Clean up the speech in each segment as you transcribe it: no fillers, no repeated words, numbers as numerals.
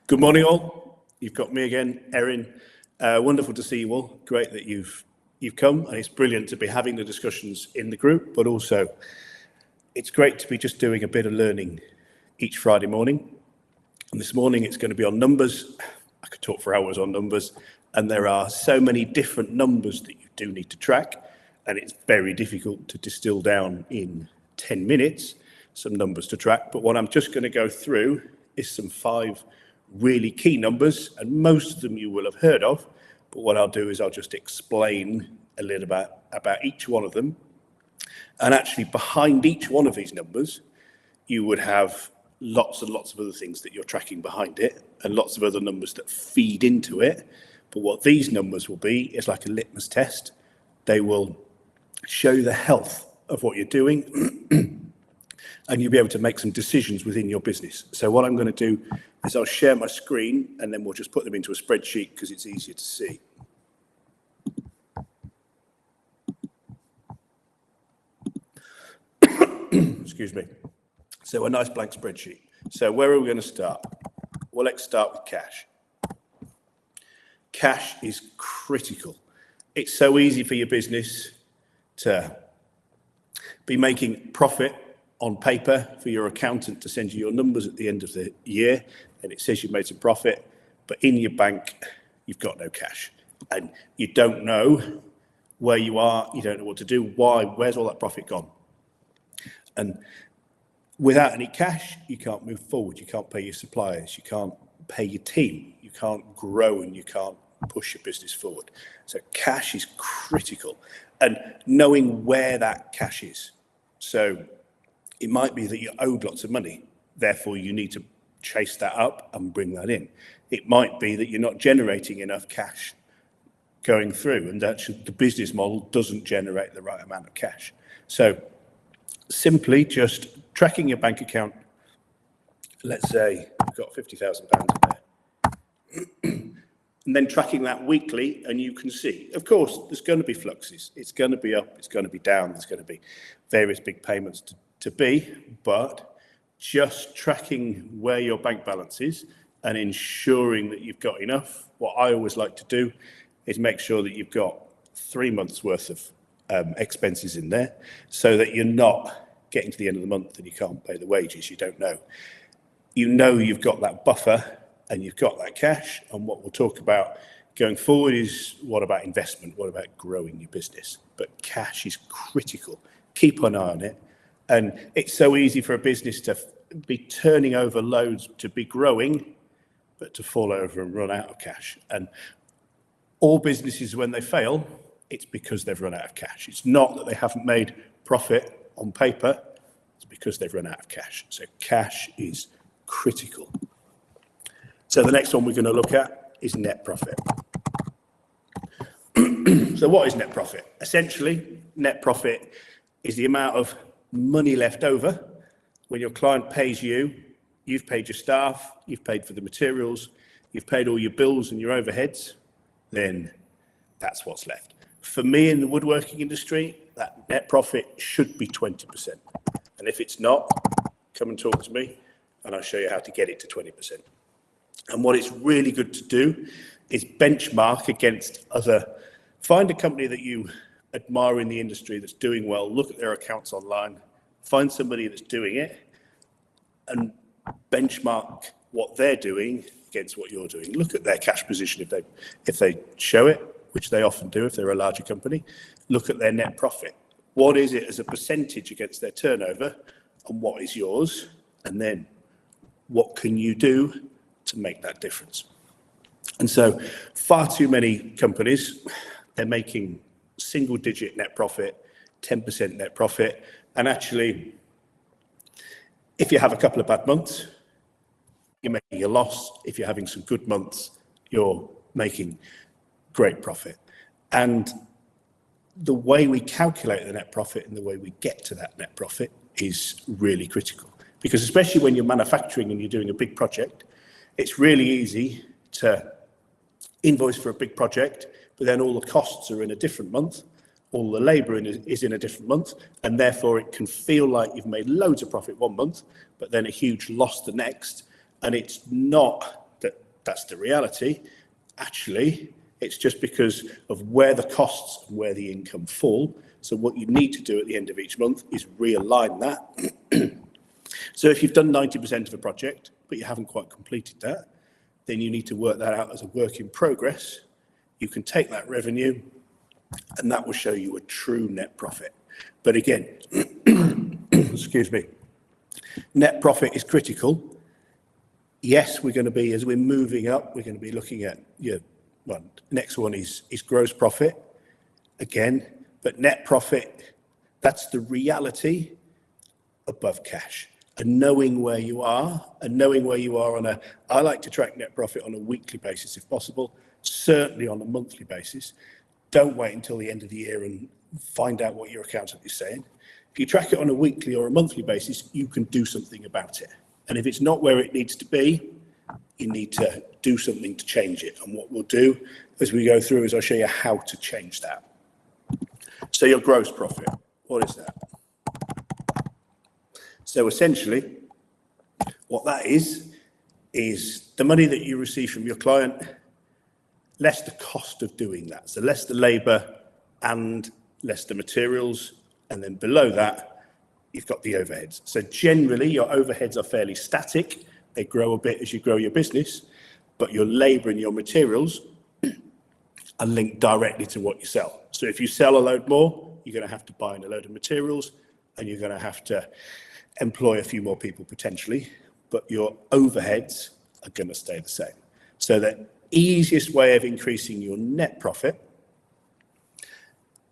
Good morning, all. You've got me again, Erin. Wonderful to see you all. Great that you've come, and it's brilliant to be having the discussions in the group, but also it's great to be just doing a bit of learning each Friday morning. And this morning it's going to be on numbers. I could talk for hours on numbers, and there are so many different numbers that you do need to track, and it's very difficult to distill down in 10 minutes some numbers to track. But what I'm just going to go through is some 5 really key numbers, and most of them you will have heard of, but what I'll do is I'll just explain a little bit about each one of them. And actually behind each one of these numbers you would have lots and lots of other things that you're tracking behind it, and lots of other numbers that feed into it. But what these numbers will be is like a litmus test. They will show you the health of what you're doing and you'll be able to make some decisions within your business. So what I'm going to do is I'll share my screen, and then we'll just put them into a spreadsheet because it's easier to see. Excuse me. So a nice blank spreadsheet. So where are we going to start? Well, let's start with cash. Cash is critical. It's so easy for your business to be making profit on paper for your accountant to send you your numbers at the end of the year, and it says you've made some profit, but in your bank you've got no cash, and you don't know where you are, you don't know what to do, where's all that profit gone? And without any cash you can't move forward, you can't pay your suppliers, you can't pay your team, you can't grow, and you can't push your business forward. So cash is critical, and knowing where that cash is. So it might be that you're owed lots of money, therefore you need to chase that up and bring that in. It might be that you're not generating enough cash going through, and actually the business model doesn't generate the right amount of cash. So simply just tracking your bank account. Let's say you've got £50,000 in there. And then tracking that weekly, and you can see, of course, there's going to be fluxes. It's going to be up, it's going to be down, there's going to be various big payments to be, but just tracking where your bank balance is and ensuring that you've got enough. What I always like to do is make sure that you've got 3 months worth of expenses in there, so that you're not getting to the end of the month and you can't pay the wages. You don't know. You know you've got that buffer and you've got that cash, and what we'll talk about going forward is what about investment, what about growing your business. But cash is critical. Keep an eye on it. And it's so easy for a business to be turning over loads, to be growing, but to fall over and run out of cash. And all businesses, when they fail, it's because they've run out of cash. It's not that they haven't made profit on paper, it's because they've run out of cash. So cash is critical. So the next one we're going to look at is net profit. So what is net profit? Essentially, net profit is the amount of money left over when your client pays you. You've paid your staff, you've paid for the materials, you've paid all your bills and your overheads, then that's what's left. For me in the woodworking industry, that net profit should be 20%. And if it's not, come and talk to me and I'll show you how to get it to 20%. And what it's really good to do is benchmark against find a company that you admire in the industry that's doing well, look at their accounts online, find somebody that's doing it and benchmark what they're doing against what you're doing. Look at their cash position if they show it, which they often do if they're a larger company. Look at their net profit. What is it as a percentage against their turnover, and what is yours? And then what can you do to make that difference? And so far too many companies, they're making single-digit net profit, 10% net profit, and actually, if you have a couple of bad months, you're making a loss. If you're having some good months, you're making great profit. And the way we calculate the net profit and the way we get to that net profit is really critical, because especially when you're manufacturing and you're doing a big project, it's really easy to invoice for a big project, but then all the costs are in a different month, all the labour is in a different month, and therefore it can feel like you've made loads of profit one month, but then a huge loss the next. And it's not that that's the reality. Actually, it's just because of where the costs and where the income fall. So what you need to do at the end of each month is realign that. So if you've done 90% of a project, but you haven't quite completed that, then you need to work that out as a work in progress. You can take that revenue and that will show you a true net profit. But again, excuse me, net profit is critical. Yes, we're going to be, as we're moving up, we're going to be looking at, well, next one is gross profit again, but net profit, that's the reality above cash. And knowing where you are, on I like to track net profit on a weekly basis if possible, certainly on a monthly basis. Don't wait until the end of the year and find out what your accountant is saying. If you track it on a weekly or a monthly basis, you can do something about it. And if it's not where it needs to be, you need to do something to change it. And what we'll do as we go through is I'll show you how to change that. So your gross profit, what is that? So essentially, what that is the money that you receive from your client, less the cost of doing that. So less the labour and less the materials. And then below that, you've got the overheads. So generally, your overheads are fairly static. They grow a bit as you grow your business, but your labour and your materials are linked directly to what you sell. So if you sell a load more, you're going to have to buy in a load of materials and you're going to have to employ a few more people potentially, but your overheads are going to stay the same. So the easiest way of increasing your net profit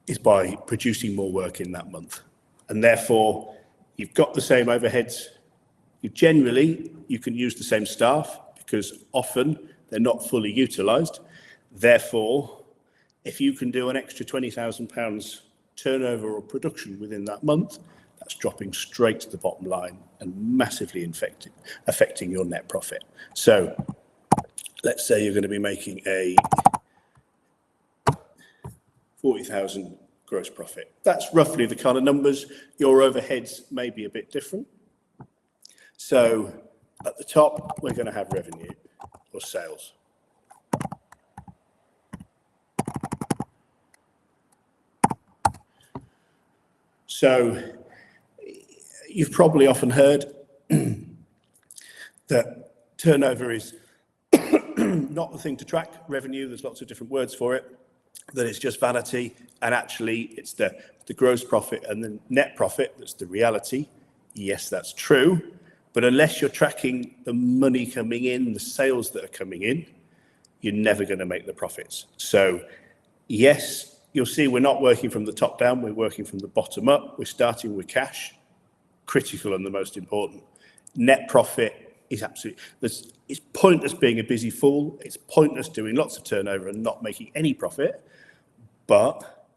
is by producing more work in that month. And therefore, you've got the same overheads. You can use the same staff because often they're not fully utilised. Therefore, if you can do an extra £20,000 turnover or production within that month, that's dropping straight to the bottom line and massively affecting your net profit. So let's say you're going to be making a 40,000 gross profit. That's roughly the kind of numbers. Your overheads may be a bit different. So at the top, we're going to have revenue or sales. So you've probably often heard that turnover is not the thing to track. Revenue, there's lots of different words for it, that it's just vanity, and actually it's the gross profit and the net profit that's the reality. Yes, that's true, but unless you're tracking the money coming in, the sales that are coming in, you're never going to make the profits. So yes, you'll see we're not working from the top down, we're working from the bottom up. We're starting with cash, critical and the most important. Net profit is absolutely, it's pointless being a busy fool. It's pointless doing lots of turnover and not making any profit, but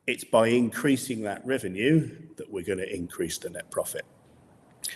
it's by increasing that revenue that we're going to increase the net profit.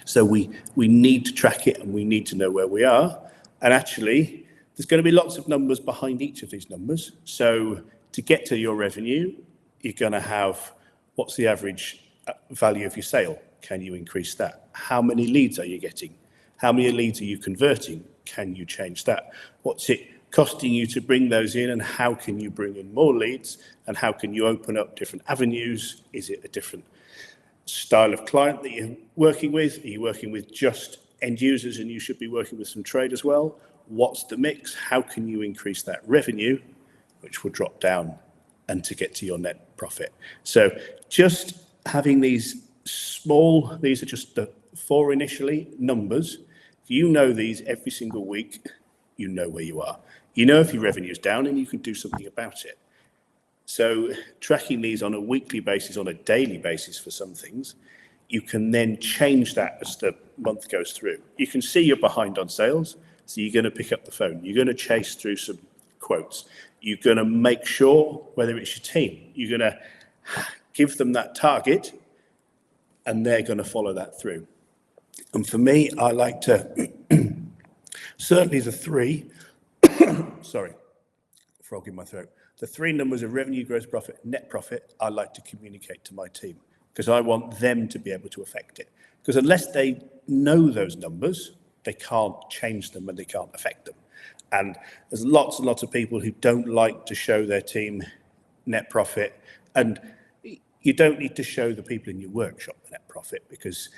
So we need to track it and we need to know where we are. And actually, there's going to be lots of numbers behind each of these numbers. So to get to your revenue, you're going to have what's the average value of your sale? Can you increase that? How many leads are you getting? How many leads are you converting? Can you change that? What's it costing you to bring those in, and how can you bring in more leads? And how can you open up different avenues? Is it a different style of client that you're working with? Are you working with just end users and you should be working with some trade as well? What's the mix? How can you increase that revenue, which will drop down and to get to your net profit? So just having these these are just the 4 initially numbers. If you know these every single week, you know where you are. You know if your revenue is down and you can do something about it. So tracking these on a weekly basis, on a daily basis for some things, you can then change that as the month goes through. You can see you're behind on sales, so you're going to pick up the phone. You're going to chase through some quotes. You're going to make sure, whether it's your team, you're going to give them that target and they're going to follow that through. And for me, I like to, certainly the 3, sorry, frog in my throat. The 3 numbers of revenue, gross profit, net profit, I like to communicate to my team because I want them to be able to affect it. Because unless they know those numbers, they can't change them and they can't affect them. And there's lots and lots of people who don't like to show their team net profit. And you don't need to show the people in your workshop the net profit, because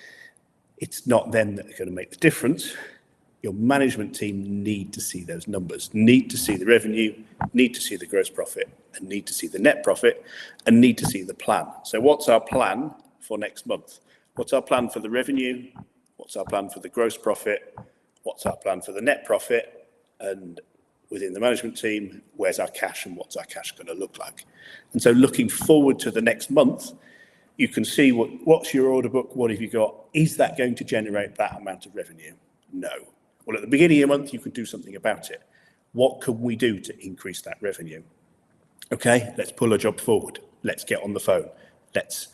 it's not them that are going to make the difference. Your management team need to see those numbers, need to see the revenue, need to see the gross profit, and need to see the net profit, and need to see the plan. So what's our plan for next month? What's our plan for the revenue? What's our plan for the gross profit? What's our plan for the net profit? And within the management team, where's our cash and what's our cash going to look like? And so looking forward to the next month, you can see what's your order book, what have you got? Is that going to generate that amount of revenue? No. Well, at the beginning of the month, you could do something about it. What can we do to increase that revenue? Okay, let's pull a job forward. Let's get on the phone. Let's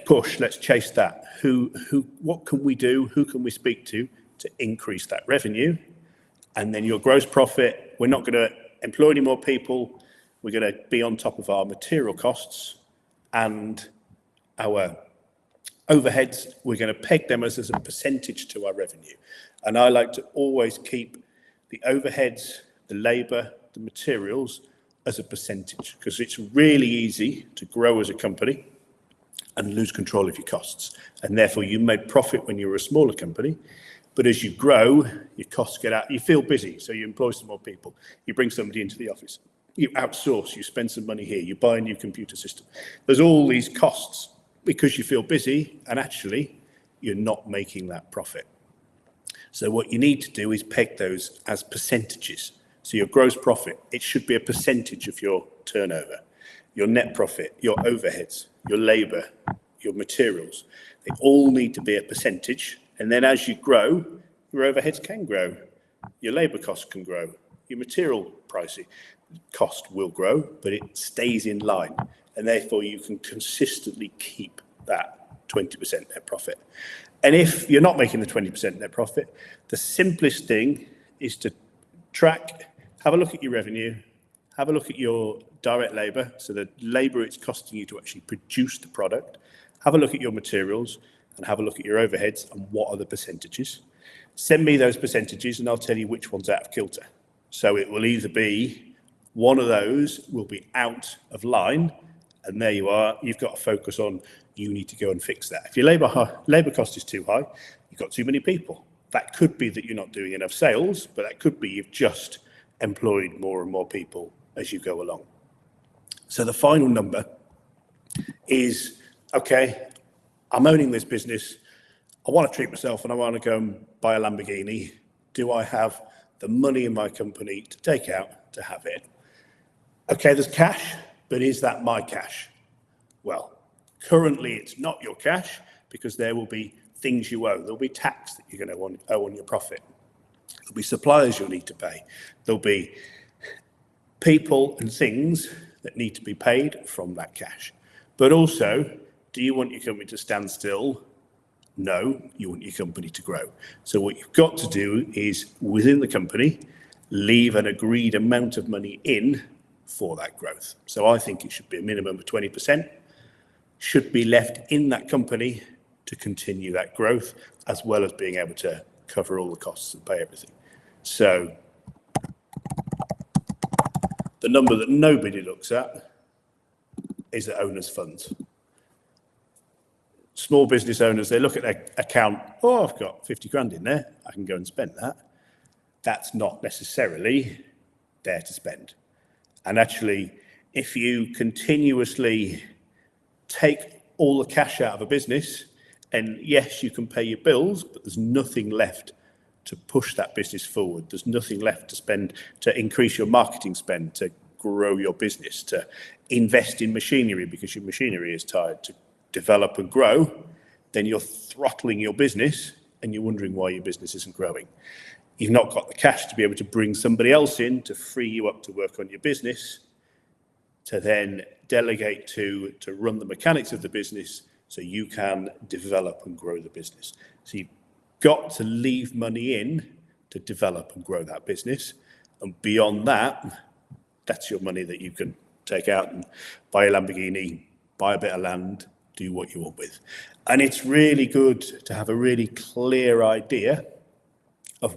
push, let's chase that. What can we do? Who can we speak to increase that revenue? And then your gross profit, we're not going to employ any more people. We're going to be on top of our material costs and our overheads. We're going to peg them as a percentage to our revenue. And I like to always keep the overheads, the labour, the materials as a percentage, because it's really easy to grow as a company and lose control of your costs. And therefore you made profit when you were a smaller company, but as you grow, your costs get out, you feel busy, so you employ some more people, you bring somebody into the office, you outsource, you spend some money here, you buy a new computer system. There's all these costs because you feel busy and actually you're not making that profit. So what you need to do is peg those as percentages. So your gross profit, it should be a percentage of your turnover. Your net profit, your overheads, your labour, your materials, they all need to be a percentage. And then as you grow, your overheads can grow, your labour costs can grow, your material pricing cost will grow, but it stays in line. And therefore you can consistently keep that 20% net profit. And if you're not making the 20% net profit, the simplest thing is to track, have a look at your revenue, have a look at your direct labour, so the labour it's costing you to actually produce the product, have a look at your materials, and have a look at your overheads and what are the percentages. Send me those percentages and I'll tell you which one's out of kilter. So it will either be one of those will be out of line, and there you are, you've got to focus on, you need to go and fix that. If your labour cost is too high, you've got too many people. That could be that you're not doing enough sales, but that could be you've just employed more and more people as you go along. So the final number is, okay, I'm owning this business. I want to treat myself and I want to go and buy a Lamborghini. Do I have the money in my company to take out to have it? Okay, there's cash, but is that my cash? Well, currently it's not your cash because there will be things you owe. There'll be tax that you're going to owe on your profit. There'll be suppliers you'll need to pay. There'll be people and things that need to be paid from that cash. But also, do you want your company to stand still? No, you want your company to grow. So what you've got to do is, within the company, leave an agreed amount of money in for that growth. So I think it should be a minimum of 20%, should be left in that company to continue that growth, as well as being able to cover all the costs and pay everything. So the number that nobody looks at is the owner's funds. Small business owners, they look at their account, oh, I've got 50 grand in there, I can go and spend that. That's not necessarily there to spend. And actually, if you continuously take all the cash out of a business, and yes, you can pay your bills, but there's nothing left to push that business forward. There's nothing left to spend to increase your marketing spend, to grow your business, to invest in machinery because your machinery is tired, to develop and grow. Then you're throttling your business and you're wondering why your business isn't growing. You've not got the cash to be able to bring somebody else in to free you up to work on your business, to then delegate to run the mechanics of the business so you can develop and grow the business. So you've got to leave money in to develop and grow that business. And beyond that, that's your money that you can take out and buy a Lamborghini, buy a bit of land, do what you want with. And it's really good to have a really clear idea of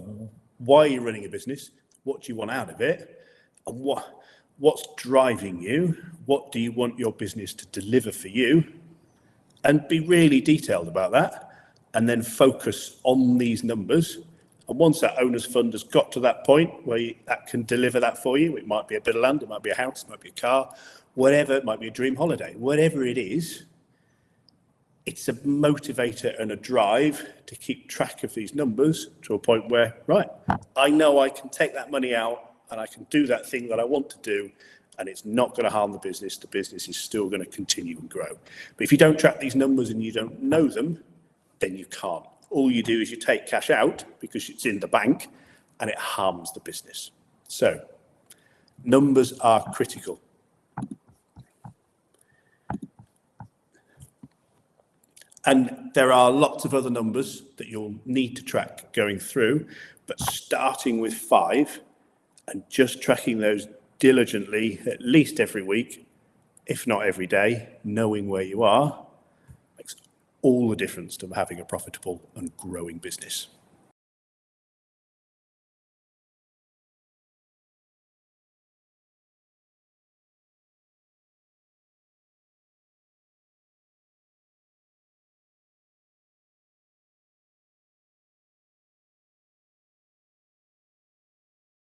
why you're running a business, What do you want out of it? And what's driving you? What do you want your business to deliver for you? And be really detailed about that, and then focus on these numbers. And once that owner's fund has got to that point where that can deliver that for you, it might be a bit of land, it might be a house, it might be a car, whatever, it might be a dream holiday, whatever it is, it's a motivator and a drive to keep track of these numbers to a point where, right, I know I can take that money out and I can do that thing that I want to do, and it's not going to harm the business. The business is still going to continue and grow. But if you don't track these numbers and you don't know them, then you can't. All you do is you take cash out because it's in the bank and it harms the business. So numbers are critical. And there are lots of other numbers that you'll need to track going through, but starting with 5 and just tracking those diligently at least every week, if not every day, knowing where you are, makes all the difference to having a profitable and growing business.